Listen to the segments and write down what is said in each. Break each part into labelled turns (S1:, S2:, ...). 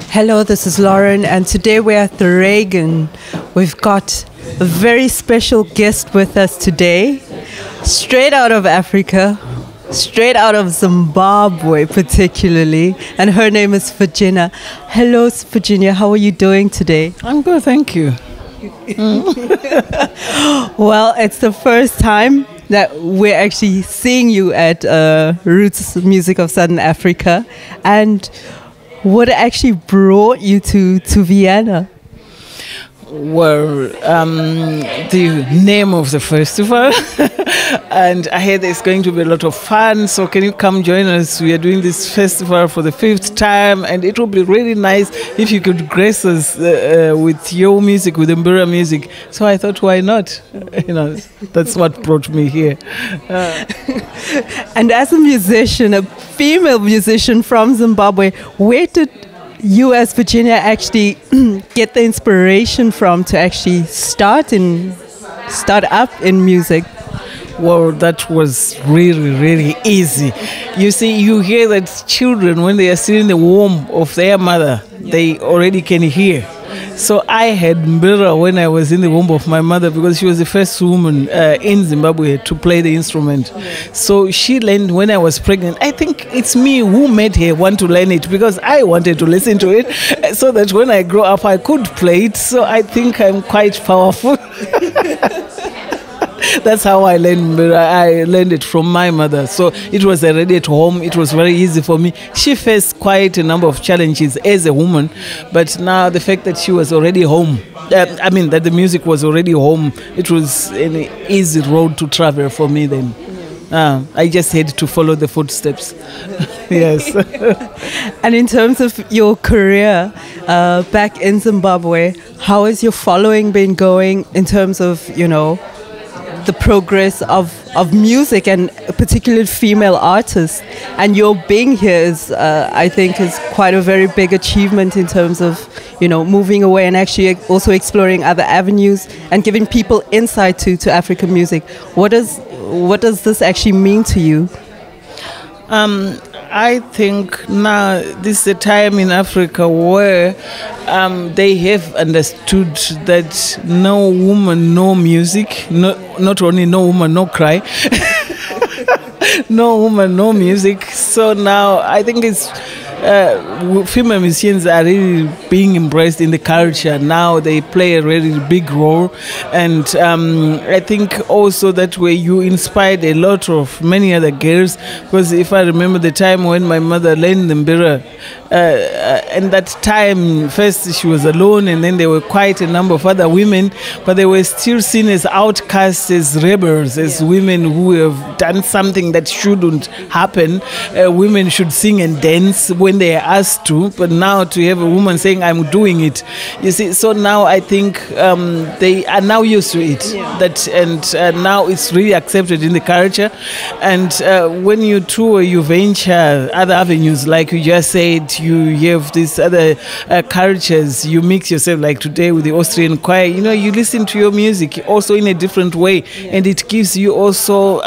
S1: Hello, this is Lauren, and today we're at the Reigen. We've got a very special guest with us today, straight out of Africa, straight out of Zimbabwe particularly, and her name is Virginia. Hello, Virginia, how are you doing today?
S2: I'm good, thank you.
S1: Well, it's the first time that we're actually seeing you at Roots Music of Southern Africa, and what actually brought you to Vienna?
S2: Well, the name of the festival, and I heard there's going to be a lot of fun, so can you come join us? We are doing this festival for the 5th time, and it will be really nice if you could grace us with your music, with Mbira music. So I thought, why not? That's what brought me here.
S1: And as a musician, a female musician from Zimbabwe, where did you as Virginia actually get the inspiration from to actually start up in music?
S2: Well, that was really, really easy. You see, you hear that children, when they are still in the womb of their mother, they already can hear. So I had Mbira when I was in the womb of my mother, because she was the first woman in Zimbabwe to play the instrument. So she learned when I was pregnant. I think it's me who made her want to learn it, because I wanted to listen to it so that when I grow up I could play it. So I think I'm quite powerful. That's how I learned Mbira. I learned it from my mother. So it was already at home. It was very easy for me. She faced quite a number of challenges as a woman, but now the fact that she was already home, that the music was already home, it was an easy road to travel for me then. I just had to follow the footsteps. Yes.
S1: And in terms of your career back in Zimbabwe, how has your following been going in terms of, the progress of music and particularly female artists? And your being here is, I think, is quite a very big achievement in terms of, moving away and actually also exploring other avenues and giving people insight to African music. What does this actually mean to you?
S2: I think now this is a time in Africa where they have understood that no woman, no music, not only no woman, no cry, no woman, no music. So now I think it's female musicians are really being embraced in the culture. Now they play a really big role, and I think also that way you inspired a lot of many other girls, because if I remember the time when my mother learned the Mbira, and that time first she was alone, and then there were quite a number of other women, but they were still seen as outcasts, as rebels, as women who have done something that shouldn't happen. Women should sing and dance when they are asked to, but now to have a woman saying I'm doing it, you see, so now I think they are now used to it, and now it's really accepted in the culture. And when you tour, you venture other avenues, like you just said, you have these other cultures, you mix yourself, like today with the Austrian choir, you listen to your music also in a different way, and it gives you also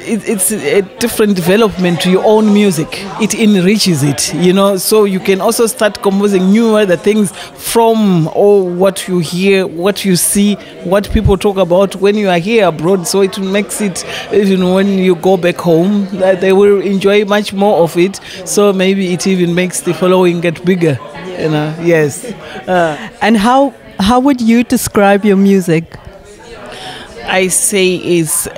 S2: it's a different development to your own music. It enriches it, so you can also start composing new other things from what you hear, what you see, what people talk about when you are here abroad. So it makes it, when you go back home, that they will enjoy much more of it. So maybe it even makes the following get bigger, yes.
S1: And how would you describe your music?
S2: I say it's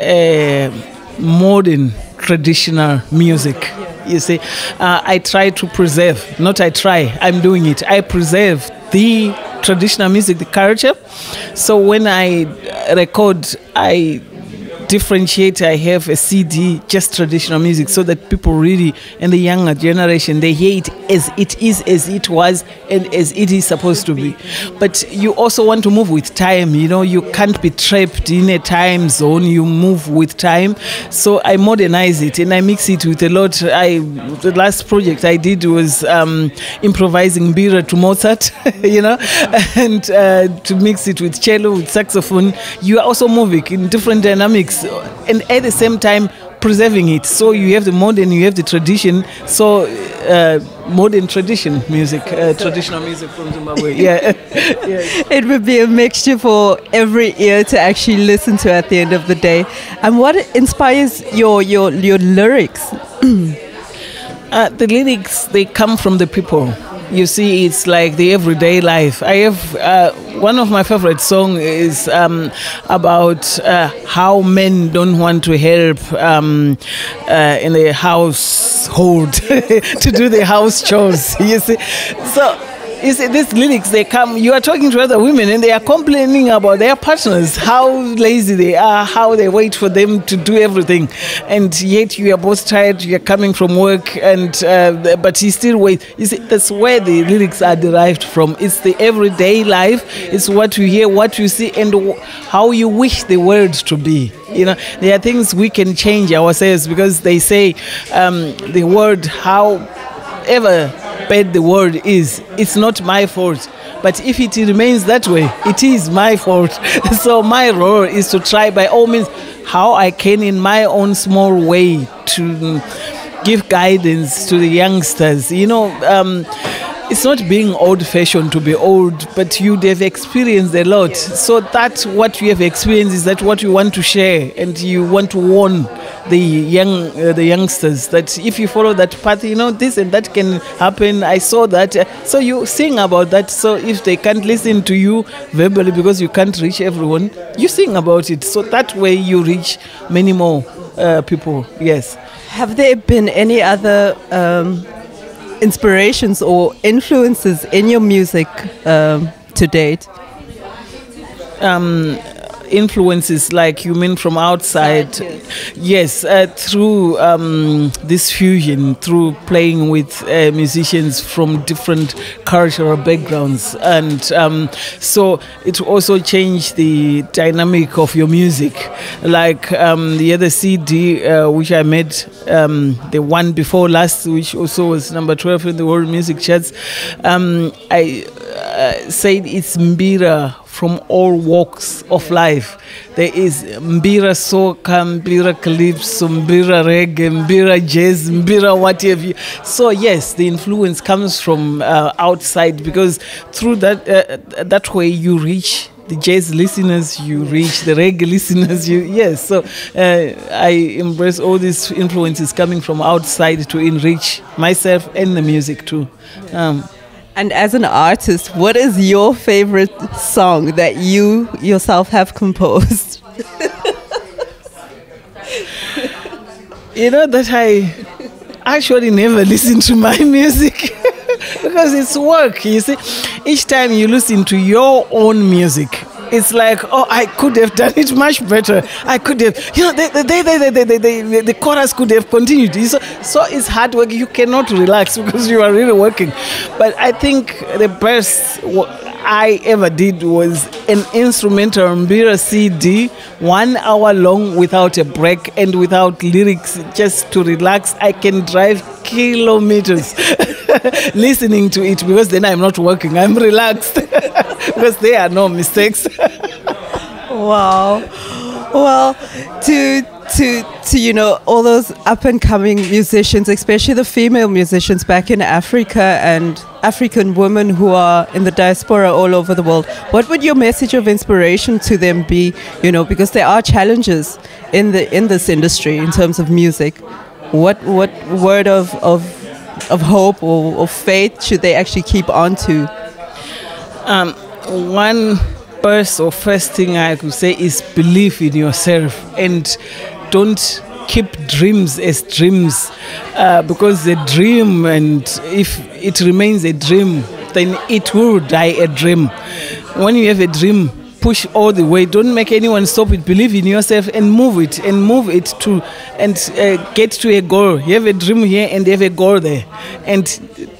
S2: modern traditional music. You see, I try to preserve, I'm doing it. I preserve the traditional music, the culture. So when I record, I differentiate. I have a CD, just traditional music, so that people really, and the younger generation, they hear it as it is, as it was, and as it is supposed to be. But you also want to move with time. You can't be trapped in a time zone. You move with time. So I modernize it and I mix it with a lot. The last project I did was improvising Mbira to Mozart, and to mix it with cello, with saxophone. You are also moving in different dynamics, and at the same time preserving it. So you have the modern, you have the tradition. So modern tradition music, traditional music from Zimbabwe. Yeah. Yes.
S1: It would be a mixture for every ear to actually listen to at the end of the day. And what inspires your lyrics?
S2: The lyrics, they come from the people. You see, it's like the everyday life. I have one of my favorite songs is about how men don't want to help in the household to do the house chores. You see, so. You see, these lyrics, they come, you are talking to other women and they are complaining about their partners, how lazy they are, how they wait for them to do everything. And yet you are both tired, you are coming from work, and but you still wait. You see, that's where the lyrics are derived from. It's the everyday life, it's what you hear, what you see, and how you wish the world to be. You know, there are things we can change ourselves, because they say the word, however bad the word is, it's not my fault. But if it remains that way, it is my fault. So my role is to try by all means how I can in my own small way to give guidance to the youngsters. You know, it's not being old-fashioned to be old, but you'd have experienced a lot. So that's what you have experienced, is that what you want to share, and you want to warn the youngsters that if you follow that path, you know, this and that can happen. I saw that. So you sing about that. So if they can't listen to you verbally because you can't reach everyone, you sing about it. So that way you reach many more people. Yes.
S1: Have there been any other inspirations or influences in your music to date?
S2: Influences, like you mean from outside? Yes, through this fusion, through playing with musicians from different cultural backgrounds, and so it also changed the dynamic of your music. Like the other CD which I made, the one before last, which also was number 12 in the world music charts, I said it's Mbira from all walks of life. There is Mbira soca, Mbira calypso, Mbira reggae, Mbira jazz, Mbira whatever. So yes, the influence comes from outside, because through that way you reach the jazz listeners, you reach the reggae listeners. Yes, so I embrace all these influences coming from outside to enrich myself and the music too.
S1: And as an artist, what is your favorite song that you yourself have composed?
S2: You know that I actually never listen to my music because it's work. You see, each time you listen to your own music, it's like, oh, I could have done it much better. I could have, you know, the chorus could have continued. So it's hard work. You cannot relax because you are really working. But I think the best I ever did was an instrumental Mbira CD, 1 hour long without a break and without lyrics, just to relax. I can drive kilometers listening to it, because then I'm not working, I'm relaxed because there are no mistakes.
S1: Wow. Well, to you know, all those up and coming musicians, especially the female musicians back in Africa and African women who are in the diaspora all over the world, what would your message of inspiration to them be? You know, because there are challenges in this industry in terms of music. What word of hope or faith should they actually keep on to?
S2: One first thing I could say is believe in yourself, and don't keep dreams as dreams, because the dream, and if it remains a dream, then it will die a dream. When you have a dream, push all the way. Don't make anyone stop it. Believe in yourself and move it to, and get to a goal. You have a dream here and you have a goal there, and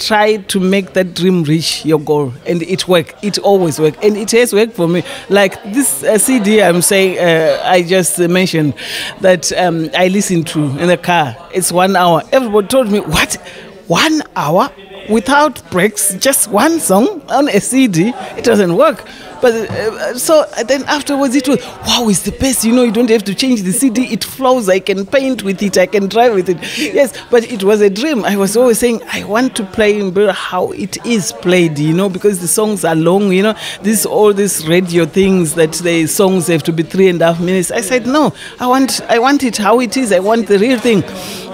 S2: try to make that dream reach your goal. And it works. It always works, and it has worked for me. Like this CD, I'm saying, I just mentioned that I listened to in the car. It's 1 hour. Everybody told me, what? 1 hour? without breaks, just one song on a CD, it doesn't work. But so then afterwards it was, wow, it's the best. You don't have to change the CD. It flows. I can paint with it. I can drive with it. Yes, but it was a dream. I was always saying, I want to play in how it is played, because the songs are long, all these radio things that the songs have to be 3.5 minutes. I said, no, I want it how it is. I want the real thing.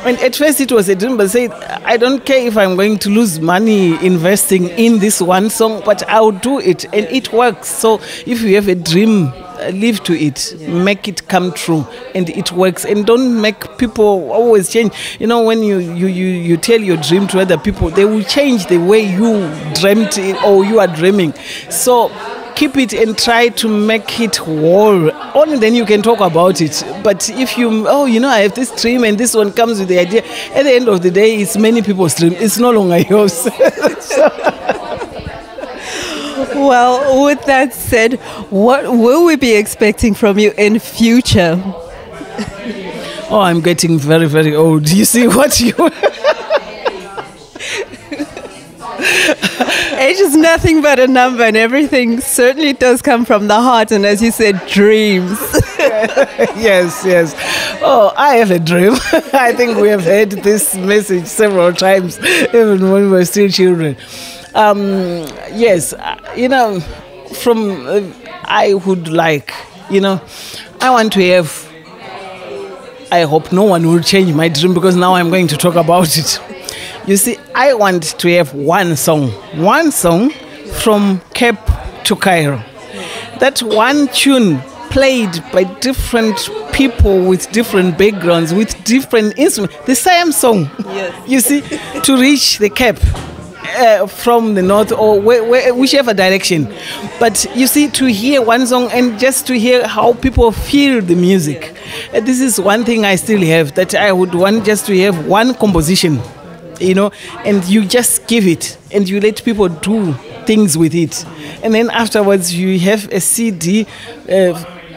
S2: And at first it was a dream, but I said, I don't care if I'm going to lose money investing in this one song, but I'll do it, and it works. So if you have a dream, live to it, make it come true, and it works. And don't make people always change. When you tell your dream to other people, they will change the way you dreamt it or you are dreaming. So keep it and try to make it whole. Only then you can talk about it. But if I have this dream and this one comes with the idea, at the end of the day, it's many people's dream. It's no longer yours.
S1: Well, with that said, what will we be expecting from you in future?
S2: Oh, I'm getting very, very old. You see what you...
S1: Age is nothing but a number, and everything certainly does come from the heart, and as you said, dreams.
S2: Yes. Oh, I have a dream. I think we have heard this message several times, even when we were still children. Yes, I would like, I want to have, I hope no one will change my dream, because now I'm going to talk about it. You see, I want to have one song from Cape to Cairo. That one tune played by different people with different backgrounds, with different instruments, the same song. Yes. You see, to reach the Cape from the north or whichever direction. But you see, to hear one song and just to hear how people feel the music. This is one thing I still have, that I would want just to have one composition. And you just give it and you let people do things with it. And then afterwards you have a CD,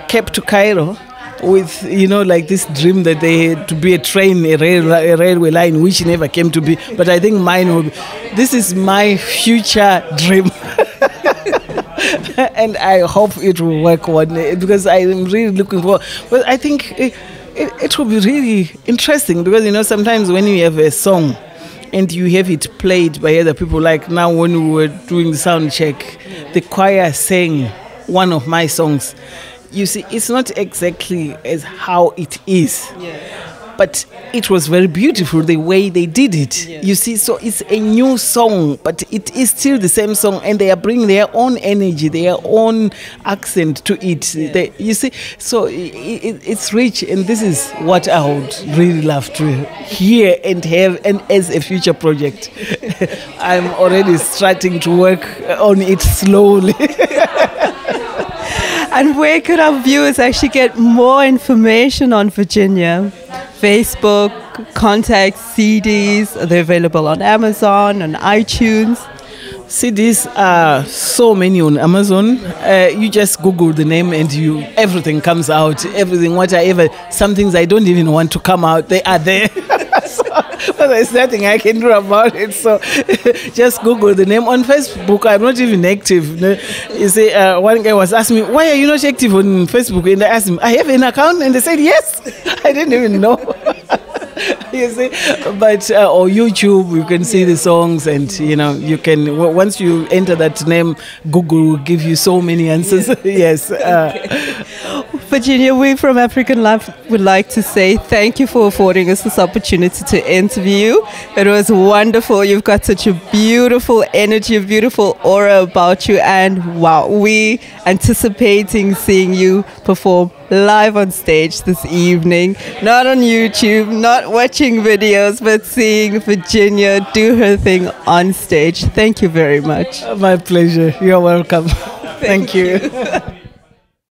S2: Cape to Cairo, with, like this dream that they had to be a train, a railway line, which never came to be. But I think mine will be, this is my future dream. And I hope it will work one day, because I am really looking forward. But I think it will be really interesting, because, sometimes when you have a song, and you have it played by other people, like now when we were doing the sound check, the choir sang one of my songs. You see, it's not exactly as how it is, but it was very beautiful the way they did it. You see, so it's a new song, but it is still the same song, and they are bringing their own energy, their own accent to it. You see, so it's rich, and this is what I would really love to hear and have, and as a future project. I'm already starting to work on it slowly.
S1: And where could our viewers actually get more information on Virginia? Facebook, contacts, CDs, are they available on Amazon, on iTunes?
S2: CDs are so many on Amazon. You just Google the name and everything comes out. Everything, whatever. Some things I don't even want to come out, they are there. But there's nothing I can do about it. So just Google the name. On Facebook, I'm not even active. You see, one guy was asking me, why are you not active on Facebook? And I asked him, I have an account? And they said, yes. I didn't even know. You see, but or YouTube, you can see the songs, and you can, once you enter that name, Google will give you so many answers. Yes.
S1: Virginia, we from African Life would like to say thank you for affording us this opportunity to interview. It was wonderful. You've got such a beautiful energy, a beautiful aura about you, and wow, we anticipating seeing you perform live on stage this evening, not on YouTube, not watching videos, but seeing Virginia do her thing on stage. Thank you very much.
S2: My pleasure. You're welcome. Thank you.